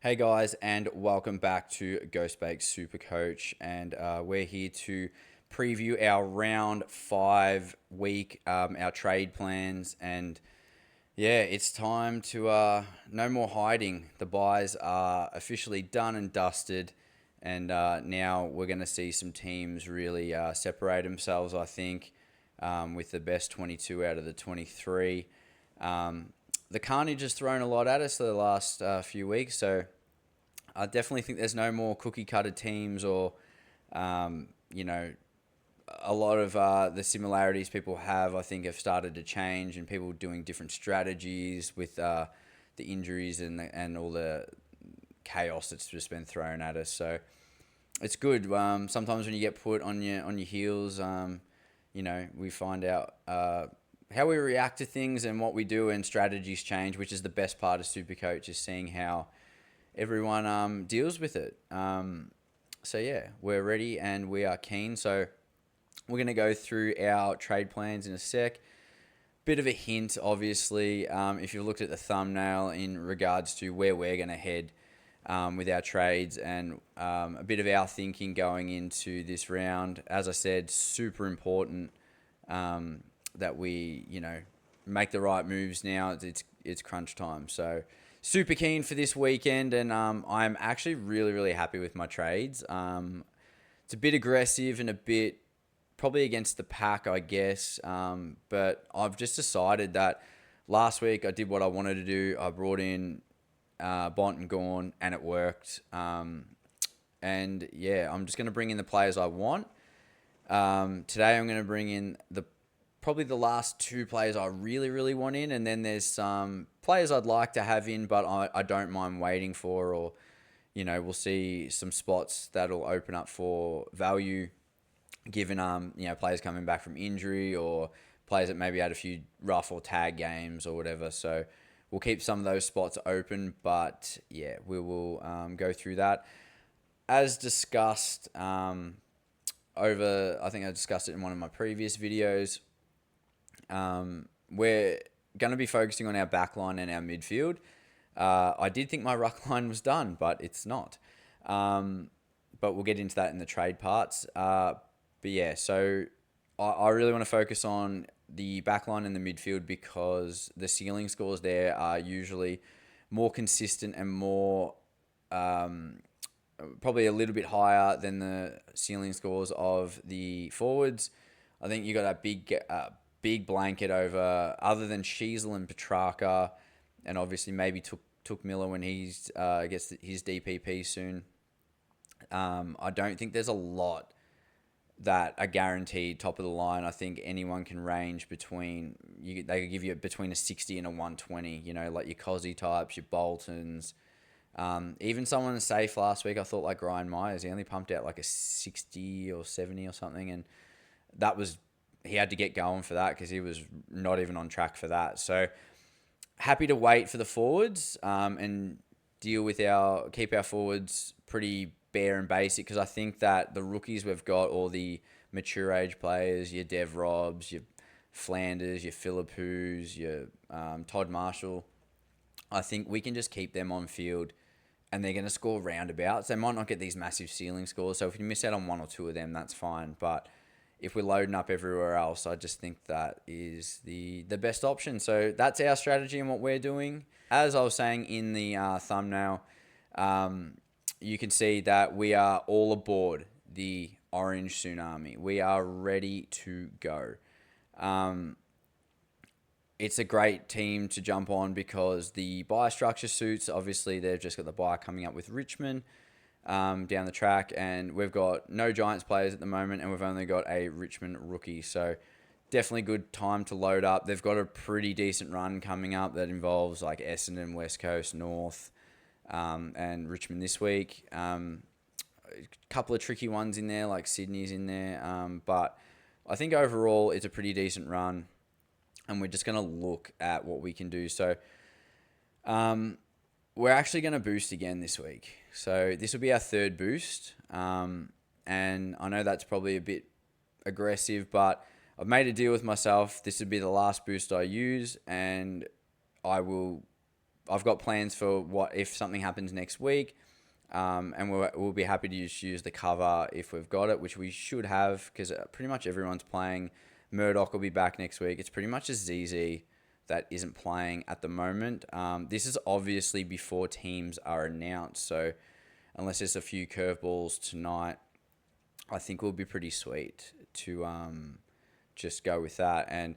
Hey guys, and welcome back to Ghostbake SuperCoach, and we're here to preview our round 5 week, our trade plans, and yeah, it's time to no more hiding. The buys are officially done and dusted, and now we're going to see some teams really separate themselves. I think with the best 22 out of the 23. The carnage has thrown a lot at us the last few weeks, so I definitely think there's no more cookie cutter teams or, um, you know, a lot of the similarities people have, I think, have started to change, and people doing different strategies with the injuries and all the chaos that's just been thrown at us. So it's good. Sometimes when you get put on your heels, we find out how we react to things and what we do, and strategies change, which is the best part of Supercoach, is seeing how everyone deals with it. So yeah, we're ready and we are keen. So we're going to go through our trade plans in a sec. Bit of a hint, obviously, if you've looked at the thumbnail in regards to where we're going to head with our trades, and a bit of our thinking going into this round. As I said, super important that we, make the right moves now. It's crunch time. So super keen for this weekend, and I'm actually really, really happy with my trades. It's a bit aggressive and a bit probably against the pack, I guess. But I've just decided that last week I did what I wanted to do. I brought in Bont and Gorn, and it worked. And yeah, I'm just going to bring in the players I want. Today I'm going to bring in probably the last two players I really, really want in, and then there's some players I'd like to have in, but I don't mind waiting for, or, we'll see some spots that'll open up for value, given, players coming back from injury, or players that maybe had a few rough or tag games or whatever. So we'll keep some of those spots open, but yeah, we will go through that. As discussed, I think I discussed it in one of my previous videos. We're going to be focusing on our back line and our midfield. I did think my ruck line was done, but it's not. But we'll get into that in the trade parts. But yeah, so I really want to focus on the back line and the midfield, because the ceiling scores there are usually more consistent and more, probably a little bit higher than the ceiling scores of the forwards. I think you got that big blanket over, other than Sheasel and Petrarca, and obviously maybe took Miller when he's gets his DPP soon. I don't think there's a lot that are guaranteed top of the line. I think anyone can range between, they could give you between a 60 and a 120. Like your Cozzy types, your Boltons. Even someone safe last week, I thought, like Ryan Myers, he only pumped out like a 60 or 70 or something, and he had to get going for that because he was not even on track for that. So happy to wait for the forwards, and keep our forwards pretty bare and basic, because I think that the rookies we've got, or the mature age players, your Dev Robs, your Flanders, your Philippus, your Todd Marshall, I think we can just keep them on field, and they're going to score roundabouts. They might not get these massive ceiling scores, so if you miss out on one or two of them, that's fine. But if we're loading up everywhere else, I just think that is the best option. So that's our strategy and what we're doing. As I was saying in the thumbnail, you can see that we are all aboard the Orange Tsunami. We are ready to go. It's a great team to jump on because the buy structure suits. Obviously, they've just got the buy coming up with Richmond down the track, and we've got no Giants players at the moment, and we've only got a Richmond rookie. So definitely good time to load up. They've got a pretty decent run coming up that involves like Essendon, West Coast, North, and Richmond this week. A couple of tricky ones in there, like Sydney's in there, but I think overall it's a pretty decent run, and we're just going to look at what we can do. So we're actually going to boost again this week. So this will be our third boost. And I know that's probably a bit aggressive, but I've made a deal with myself. This would be the last boost I use, and I will I've got plans for what if something happens next week. And we'll be happy to just use the cover if we've got it, which we should have, because pretty much everyone's playing. Murdoch will be back next week. It's pretty much a ZZ that isn't playing at the moment. This is obviously before teams are announced, so unless there's a few curveballs tonight, I think we'll be pretty sweet to just go with that. And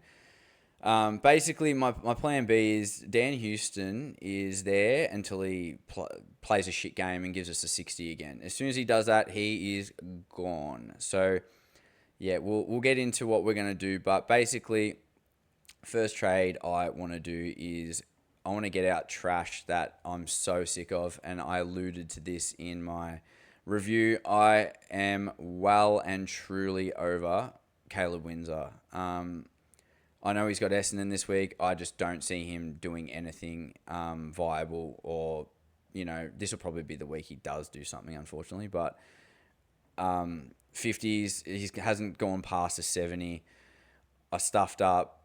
basically, my plan B is Dan Houston is there until he plays a shit game and gives us a 60 again. As soon as he does that, he is gone. So, yeah, we'll get into what we're going to do. But basically, first trade I want to do is I want to get out trash that I'm so sick of. And I alluded to this in my review. I am well and truly over Caleb Windsor. I know he's got Essendon this week. I just don't see him doing anything viable, or, this will probably be the week he does do something, unfortunately. But 50s, he hasn't gone past a 70. I stuffed up.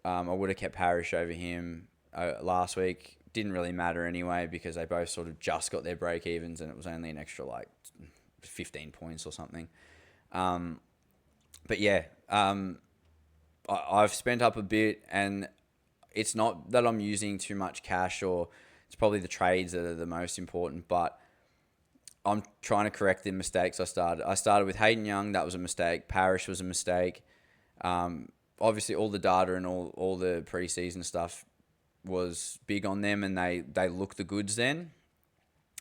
I would have kept Parrish over him last week. Didn't really matter anyway, because they both sort of just got their break evens, and it was only an extra 15 points or something. But yeah, I've spent up a bit, and it's not that I'm using too much cash, or it's probably the trades that are the most important, but I'm trying to correct the mistakes I started. I started with Hayden Young. That was a mistake. Parrish was a mistake. Obviously, all the data and all the preseason stuff was big on them, and they looked the goods then.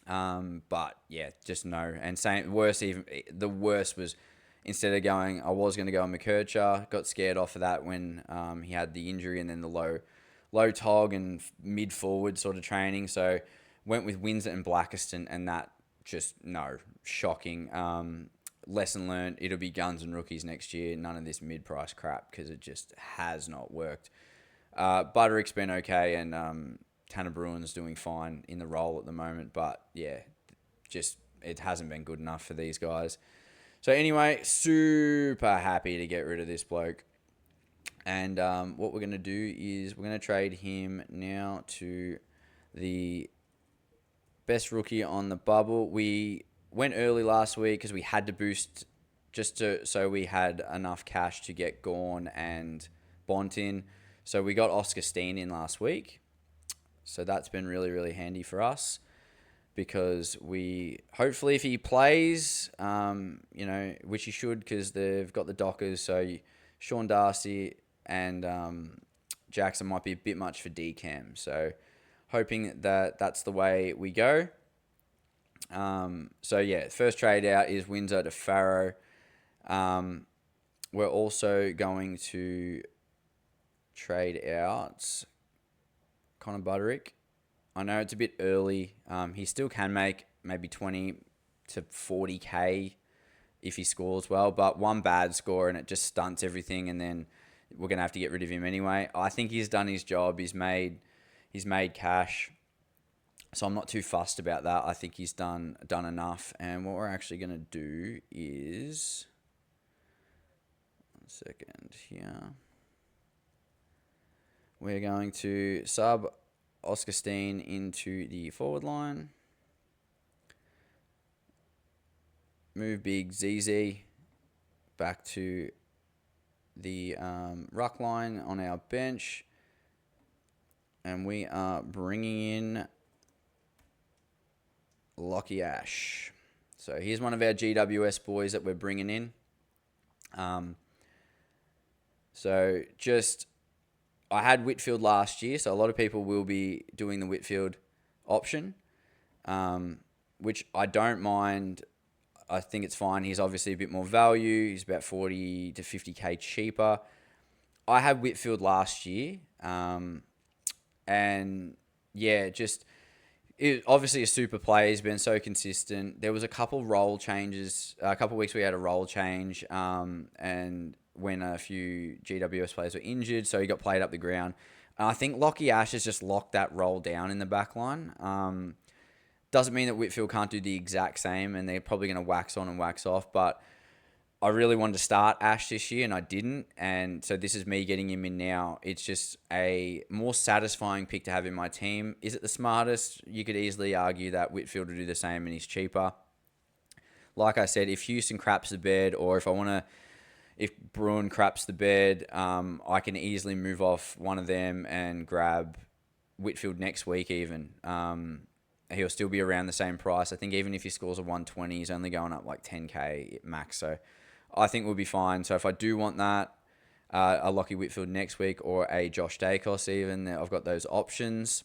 But yeah, just no. And the worst was, instead of going, I was going to go on McKercher, got scared off of that when he had the injury, and then the low tog and mid forward sort of training. So went with Windsor and Blackiston, and that just shocking. Lesson learned. It'll be guns and rookies next year. None of this mid price crap, because it just has not worked. Butterick's been okay, and Tanner Bruin's doing fine in the role at the moment. But yeah, just it hasn't been good enough for these guys. So anyway, super happy to get rid of this bloke. And what we're going to do is we're going to trade him now to the best rookie on the bubble. We went early last week because we had to boost so we had enough cash to get Gawn and Bont in. So we got Oscar Steen in last week. So that's been really, really handy for us, because hopefully if he plays, which he should, because they've got the Dockers, so Sean Darcy and Jackson might be a bit much for DCAM. So hoping that that's the way we go. So yeah, first trade out is Windsor to Farrow. We're also going to trade out Connor Butterick. I know it's a bit early. He still can make maybe 20 to 40K if he scores well, but one bad score and it just stunts everything, and then we're going to have to get rid of him anyway. I think he's done his job. He's made cash, so I'm not too fussed about that. I think he's done enough. And what we're actually going to do is, one second here, we're going to sub Oscar Steen into the forward line. Move big ZZ back to the ruck line on our bench. And we are bringing in Lockie Ash. So here's one of our GWS boys that we're bringing in. I had Whitfield last year, so a lot of people will be doing the Whitfield option, which I don't mind. I think it's fine. He's obviously a bit more value. He's about 40 to 50K cheaper. I had Whitfield last year, and yeah, obviously a super player. He's been so consistent. There was a couple role changes. A couple weeks we had a role change, and when a few GWS players were injured, so he got played up the ground. And I think Lockie Ash has just locked that role down in the back line. Doesn't mean that Whitfield can't do the exact same, and they're probably going to wax on and wax off. But I really wanted to start Ash this year and I didn't. And so this is me getting him in now. It's just a more satisfying pick to have in my team. Is it the smartest? You could easily argue that Whitfield will do the same and he's cheaper. Like I said, if Houston craps the bed, or if Bruin craps the bed, I can easily move off one of them and grab Whitfield next week even. He'll still be around the same price. I think even if he scores a 120, he's only going up like 10K max. So I think we'll be fine. So if I do want that, a Lockie Whitfield next week or a Josh Dacos even, I've got those options.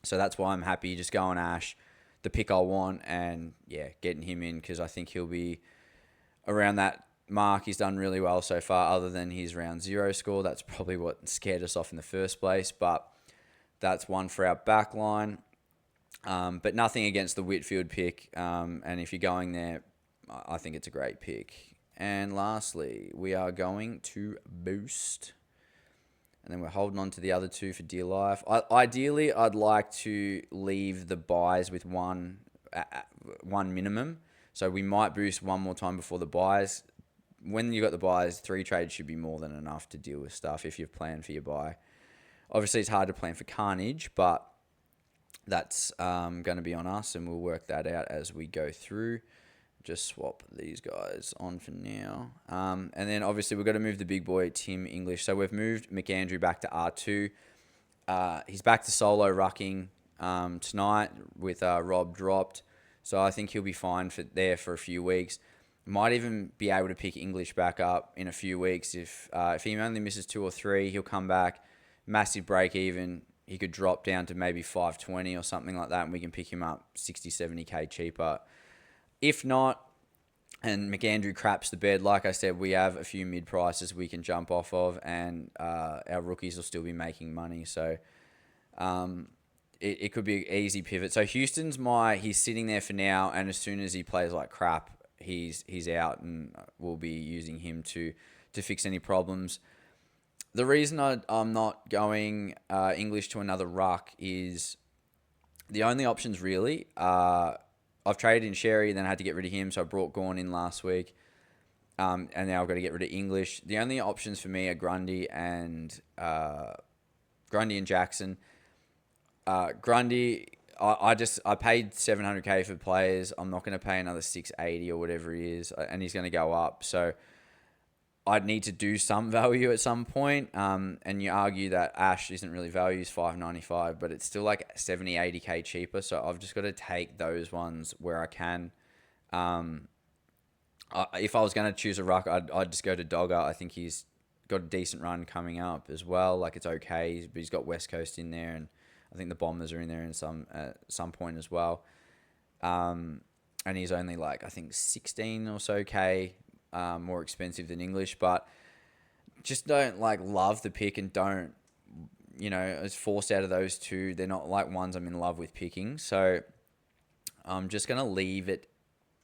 So that's why I'm happy just going Ash, the pick I want, and yeah, getting him in because I think he'll be around that mark. He's done really well so far other than his round 0 score. That's probably what scared us off in the first place, but that's one for our back line. But nothing against the Whitfield pick. And if you're going there, I think it's a great pick. And lastly, we are going to boost. And then we're holding on to the other two for dear life. Ideally, I'd like to leave the buys with one minimum. So we might boost one more time before the buys. When you got the buys, 3 trades should be more than enough to deal with stuff if you've planned for your buy. Obviously, it's hard to plan for Carnage, but that's going to be on us, and we'll work that out as we go through. Just swap these guys on for now. And then, obviously, we've got to move the big boy, Tim English. So we've moved McAndrew back to R2. He's back to solo rucking tonight with Rob dropped. So I think he'll be fine there for a few weeks. Might even be able to pick English back up in a few weeks. If he only misses 2 or 3, he'll come back. Massive break even. He could drop down to maybe 520 or something like that, and we can pick him up 60, 70K cheaper. If not, and McAndrew craps the bed, like I said, we have a few mid prices we can jump off of, and our rookies will still be making money. So it could be an easy pivot. So Houston's he's sitting there for now, and as soon as he plays like crap, he's out, and we'll be using him to fix any problems. The reason I'm not going English to another ruck is the only options really. I've traded in Sherry, then I had to get rid of him, so I brought Gorn in last week, and now I've got to get rid of English. The only options for me are Grundy and Jackson. Grundy, I paid 700K for players. I'm not going to pay another 680 or whatever he is, and he's going to go up. So I'd need to do some value at some point. And you argue that Ash isn't really value, he's 595, but it's still like 70, 80K cheaper. So I've just got to take those ones where I can. If I was going to choose a ruck, I'd just go to Dogger. I think he's got a decent run coming up as well. Like it's okay, but he's got West Coast in there, and I think the Bombers are in there at some point as well. And he's only like, I think 16 or so K more expensive than English, but just don't love the pick, and don't, it's forced out of those two. They're not like ones I'm in love with picking. So I'm just going to leave it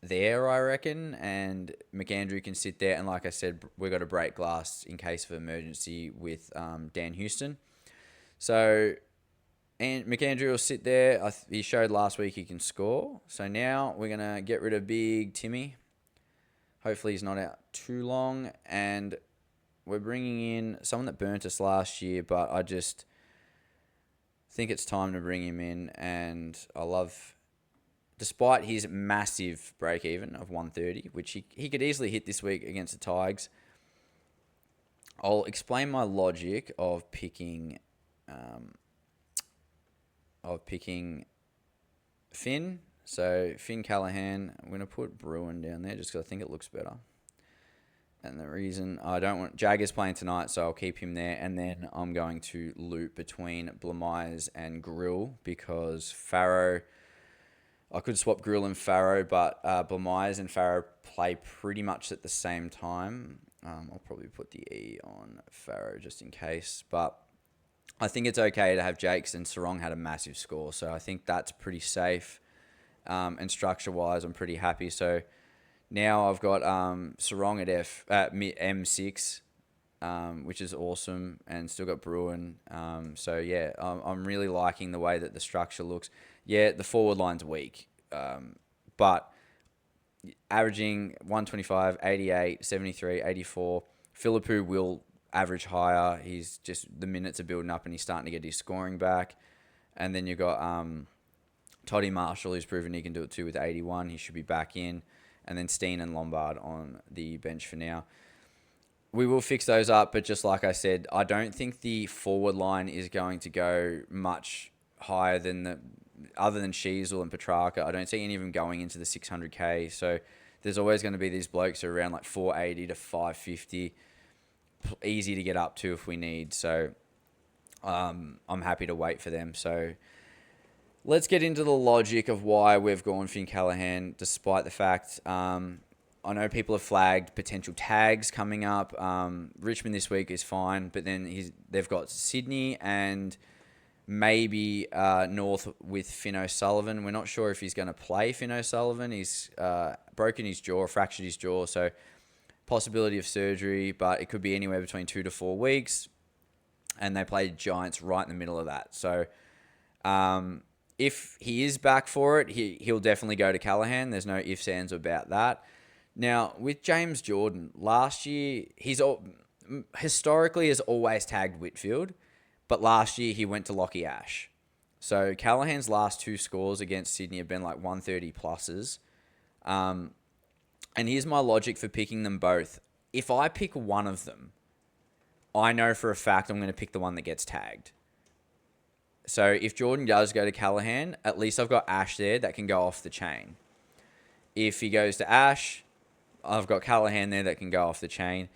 there, I reckon, and McAndrew can sit there. And like I said, we've got to break glass in case of emergency with Dan Houston. So, and McAndrew will sit there. He showed last week he can score. So now we're going to get rid of big Timmy. Hopefully he's not out too long. And we're bringing in someone that burnt us last year, but I just think it's time to bring him in. And I love, despite his massive break-even of 130, which he could easily hit this week against the Tigers, I'll explain my logic of picking Finn. So Finn Callahan, I'm going to put Bruin down there just because I think it looks better. And the reason I don't want... Jagger's playing tonight, so I'll keep him there. And then I'm going to loop between Blamires and Grill because Farrow... I could swap Grill and Farrow, but Blamires and Farrow play pretty much at the same time. I'll probably put the E on Farrow just in case. But I think it's okay to have Jakes, and Sarong had a massive score. So I think that's pretty safe. And structure-wise, I'm pretty happy. So now I've got Sarong at M6, which is awesome, and still got Bruin. So yeah, I'm really liking the way that the structure looks. Yeah, the forward line's weak, but averaging 125, 88, 73, 84. Philippou will average higher. He's just, the minutes are building up and he's starting to get his scoring back. And then you've got Toddy Marshall, who's proven he can do it too with 81. He should be back in. And then Steen and Lombard on the bench for now. We will fix those up, but just like I said, I don't think the forward line is going to go much higher than other than Sheasel and Petrarca. I don't see any of them going into the 600k. So there's always going to be these blokes around like 480 to 550, easy to get up to if we need. So I'm happy to wait for them. So let's get into the logic of why we've gone Finn Callaghan, despite the fact I know people have flagged potential tags coming up. Richmond this week is fine, but then they've got Sydney and maybe North with Finn O'Sullivan. We're not sure if he's going to play Finn O'Sullivan. He's broken his jaw, fractured his jaw, so possibility of surgery, but it could be anywhere between 2 to 4 weeks. And they played Giants right in the middle of that. So if he is back for it, he'll definitely go to Callaghan. There's no ifs, ands about that. Now, with James Jordan, last year, he's historically has always tagged Whitfield, but last year he went to Lockie Ash. So Callaghan's last 2 scores against Sydney have been like 130 pluses. And here's my logic for picking them both. If I pick one of them, I know for a fact I'm going to pick the one that gets tagged. So if Jordan does go to Callaghan, at least I've got Ash there that can go off the chain. If he goes to Ash, I've got Callaghan there that can go off the chain.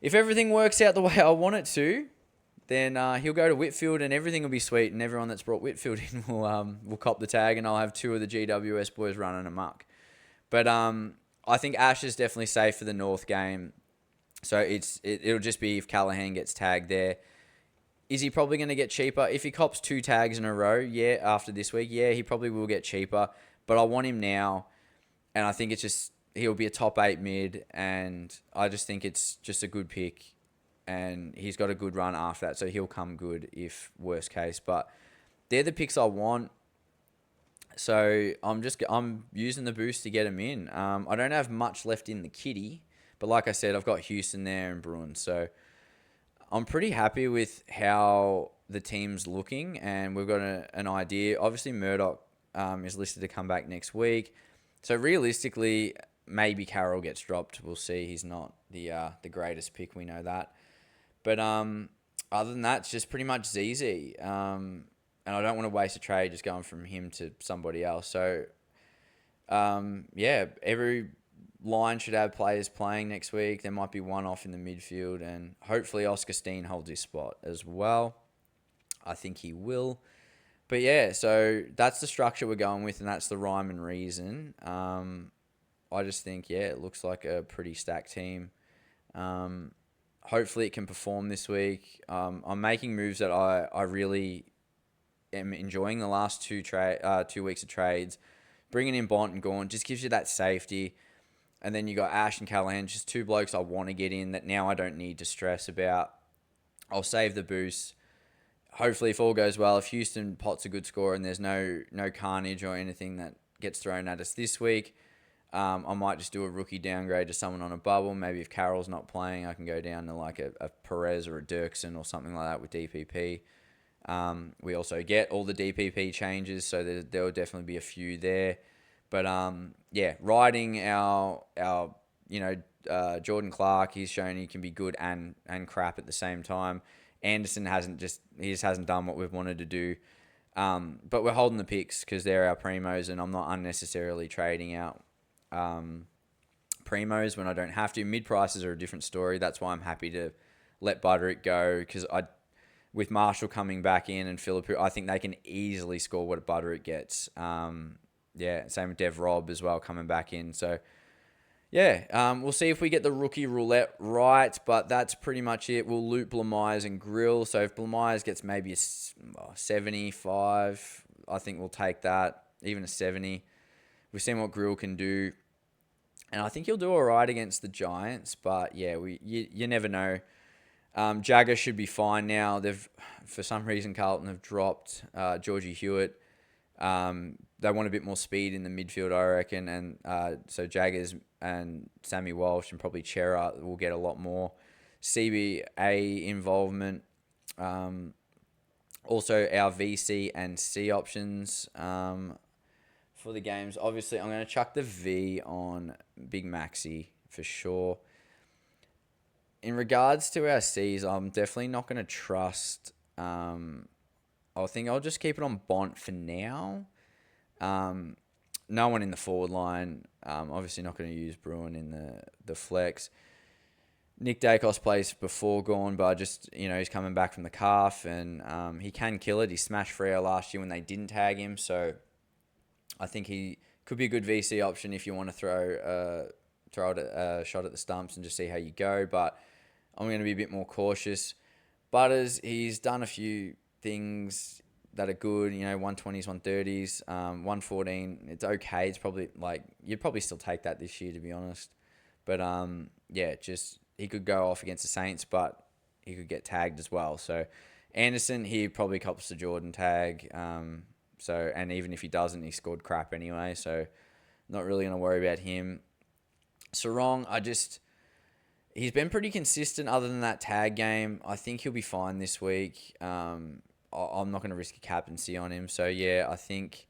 If everything works out the way I want it to, then he'll go to Whitfield and everything will be sweet, and everyone that's brought Whitfield in will cop the tag, and I'll have 2 of the GWS boys running amok. But I think Ash is definitely safe for the North game. So it'll just be if Callaghan gets tagged there. Is he probably going to get cheaper? If he cops 2 tags in a row, yeah, after this week, yeah, he probably will get cheaper. But I want him now, and I think he'll be a top 8 mid, and I just think it's just a good pick, and he's got a good run after that, so he'll come good if worst case. But they're the picks I want. So I'm using the boost to get him in. I don't have much left in the kitty, but like I said, I've got Houston there and Bruins. So I'm pretty happy with how the team's looking, and we've got an idea. Obviously, Murdoch is listed to come back next week. So realistically, maybe Carroll gets dropped. We'll see. He's not the greatest pick. We know that. But other than that, it's just pretty much ZZ. And I don't want to waste a trade just going from him to somebody else. So, every line should have players playing next week. There might be one off in the midfield, and hopefully Oscar Steen holds his spot as well. I think he will. But yeah, so that's the structure we're going with, and that's the rhyme and reason. I just think, it looks like a pretty stacked team. Hopefully it can perform this week. I'm making moves that I really am enjoying the last 2 weeks of trades. Bringing in Bont and Gawn just gives you that safety. And then you got Ash and Callaghan, just 2 blokes I want to get in that now I don't need to stress about. I'll save the boost. Hopefully, if all goes well, if Houston pots a good score and there's no carnage or anything that gets thrown at us this week, I might just do a rookie downgrade to someone on a bubble. Maybe if Carroll's not playing, I can go down to like a Perez or a Dirksen or something like that with DPP. We also get all the DPP changes, so there will definitely be a few there. But riding our Jordan Clark, he's shown he can be good and crap at the same time. Anderson hasn't done what we've wanted to do. But we're holding the picks because they're our primos, and I'm not unnecessarily trading out primos when I don't have to. Mid prices are a different story. That's why I'm happy to let Butterick go, because with Marshall coming back in and Philippou, I think they can easily score what Butterick gets. Same with Dev Robb as well coming back in. So we'll see if we get the rookie roulette right, but that's pretty much it. We'll loop Blamires and Grill. So if Blamires gets maybe a 75, I think we'll take that. Even a 70. We've seen what Grill can do. And I think he'll do all right against the Giants, but you never know. Jagger should be fine now. For some reason, Carlton have dropped Georgie Hewitt. They want a bit more speed in the midfield, I reckon, and so Jaggers and Sammy Walsh and probably Chera will get a lot more CBA involvement. Also, our VC and C options for the games. Obviously, I'm going to chuck the V on Big Maxi for sure. In regards to our C's, I'm definitely not going to trust. I think I'll just keep it on Bont for now. No one in the forward line. Obviously, not going to use Bruin in the flex. Nick Dacos plays before Gorn, but just, he's coming back from the calf, and he can kill it. He smashed Freo last year when they didn't tag him, so I think he could be a good VC option if you want to throw a shot at the stumps and just see how you go. But I'm going to be a bit more cautious. Butters, he's done a few things that are good, 120s, 130s, 114. It's okay. It's probably you'd probably still take that this year, to be honest. But he could go off against the Saints, but he could get tagged as well. So Anderson, he probably cops the Jordan tag. And even if he doesn't, he scored crap anyway. So not really going to worry about him. Sarong, he's been pretty consistent other than that tag game. I think he'll be fine this week. I'm not going to risk a captaincy on him. So, yeah, I think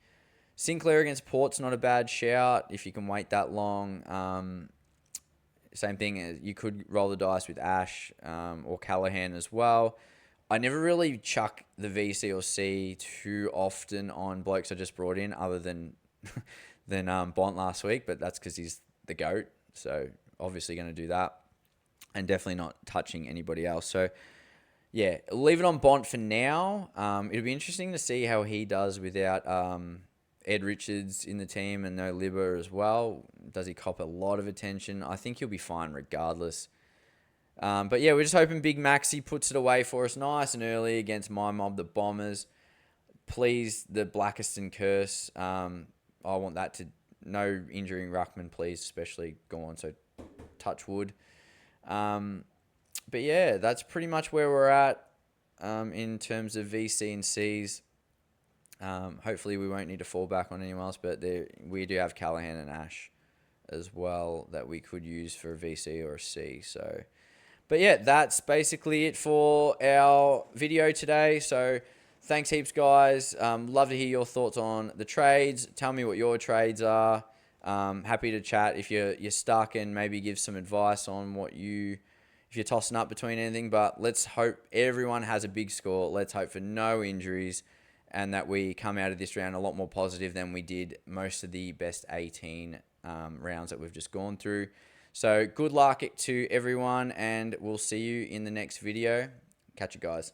Sinclair against Port's not a bad shout if you can wait that long. Same thing, you could roll the dice with Ash or Callahan as well. I never really chuck the VC or C too often on blokes I just brought in other than Bont last week, but that's because he's the GOAT. So, obviously going to do that. And definitely not touching anybody else. So, yeah, leave it on Bont for now. It'll be interesting to see how he does without Ed Richards in the team and no Libba as well. Does he cop a lot of attention? I think he'll be fine regardless. But, yeah, we're just hoping Big Maxi puts it away for us nice and early against my mob, the Bombers. Please, the Blackiston curse. I want that to... No injuring Ruckman, please, especially go on. So, touch wood. But yeah, that's pretty much where we're at in terms of VC and Cs. Hopefully we won't need to fall back on anyone else, but we do have Callahan and Ash as well that we could use for a VC or a C. So, but yeah, that's basically it for our video today. So thanks heaps, guys. Love to hear your thoughts on the trades. Tell me what your trades are. Happy to chat if you're stuck and maybe give some advice on if you're tossing up between anything. But let's hope everyone has a big score. Let's hope for no injuries and that we come out of this round a lot more positive than we did most of the best 18 rounds that we've just gone through. So good luck to everyone, and we'll see you in the next video. Catch you guys.